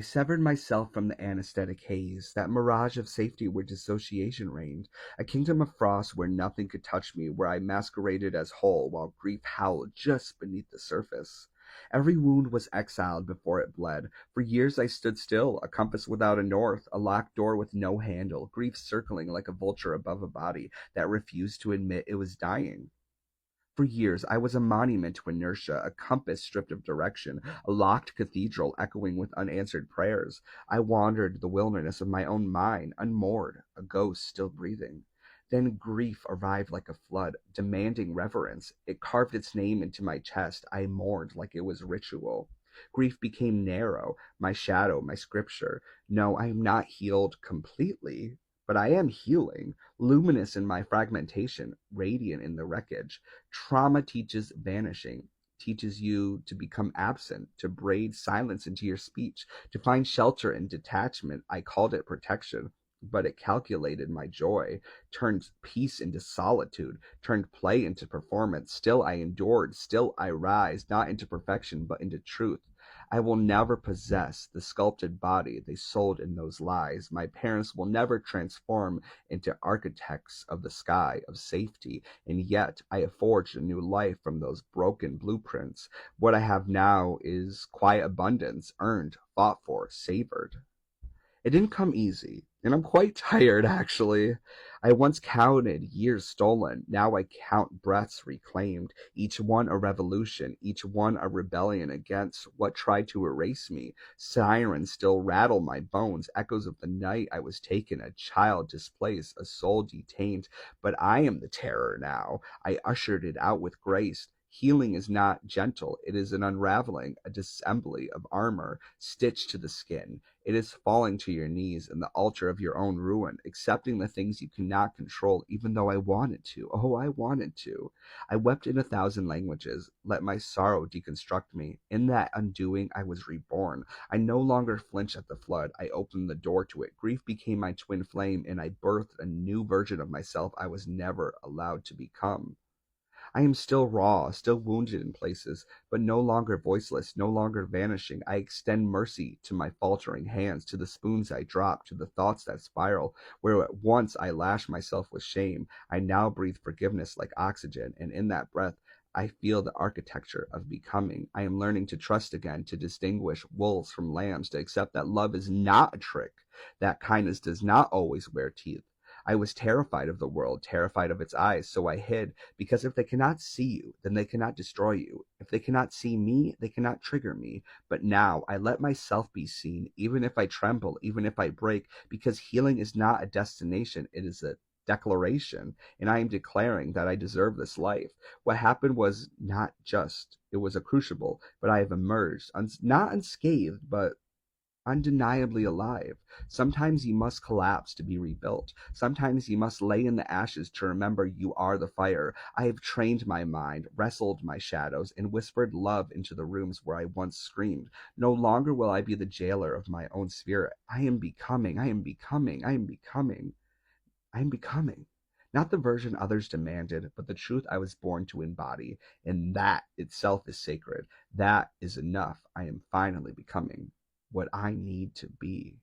I severed myself from the anesthetic haze, that mirage of safety where dissociation reigned, a kingdom of frost where nothing could touch me, where I masqueraded as whole while grief howled just beneath the surface. Every wound was exiled before it bled. For years I stood still, a compass without a north, a locked door with no handle, grief circling like a vulture above a body that refused to admit it was dying. For years I was a monument to inertia, a compass stripped of direction, a locked cathedral echoing with unanswered prayers. I wandered the wilderness of my own mind, unmoored, a ghost still breathing. Then grief arrived like a flood, demanding reverence. It carved its name into my chest. I mourned like it was ritual. Grief became narrow, my shadow, my scripture. No, I am not healed completely, but I am healing, luminous in my fragmentation, radiant in the wreckage. Trauma teaches vanishing, teaches you to become absent, to braid silence into your speech, to find shelter in detachment. I called it protection, but it calculated my joy, turned peace into solitude, turned play into performance. Still I endured, still I rise, not into perfection, but into truth. I will never possess the sculpted body they sold in those lies. My parents will never transform into architects of the sky, of safety, and yet I have forged a new life from those broken blueprints. What I have now is quiet abundance, earned, fought for, savored. It didn't come easy, and I'm quite tired actually. I once counted years stolen, now I count breaths reclaimed, each one a revolution, each one a rebellion against what tried to erase me. Sirens still rattle my bones, echoes of the night I was taken, a child displaced, a soul detained. But I am the terror now. I ushered it out with grace. Healing is not gentle, it is an unraveling, a disassembly of armor stitched to the skin. It is falling to your knees in the altar of your own ruin, accepting the things you cannot control, even though I wanted to. Oh, I wanted to. I wept in a thousand languages. Let my sorrow deconstruct me. In that undoing, I was reborn. I no longer flinch at the flood. I opened the door to it. Grief became my twin flame, and I birthed a new version of myself I was never allowed to become. I am still raw, still wounded in places, but no longer voiceless, no longer vanishing. I extend mercy to my faltering hands, to the spoons I drop, to the thoughts that spiral. Where at once I lash myself with shame, I now breathe forgiveness like oxygen, and in that breath, I feel the architecture of becoming. I am learning to trust again, to distinguish wolves from lambs, to accept that love is not a trick, that kindness does not always wear teeth. I was terrified of the world, terrified of its eyes, so I hid, because if they cannot see you, then they cannot destroy you. If they cannot see me, they cannot trigger me. But now I let myself be seen, even if I tremble, even if I break, because healing is not a destination, it is a declaration, and I am declaring that I deserve this life. What happened was not just, it was a crucible, but I have emerged, not unscathed, but undeniably alive. Sometimes you must collapse to be rebuilt. Sometimes you must lay in the ashes to remember you are the fire. I have trained my mind, wrestled my shadows, and whispered love into the rooms where I once screamed. No longer will I be the jailer of my own spirit. I am becoming, I am becoming, I am becoming, I am becoming. Not the version others demanded, but the truth I was born to embody. And that itself is sacred. That is enough. I am finally becoming what I need to be.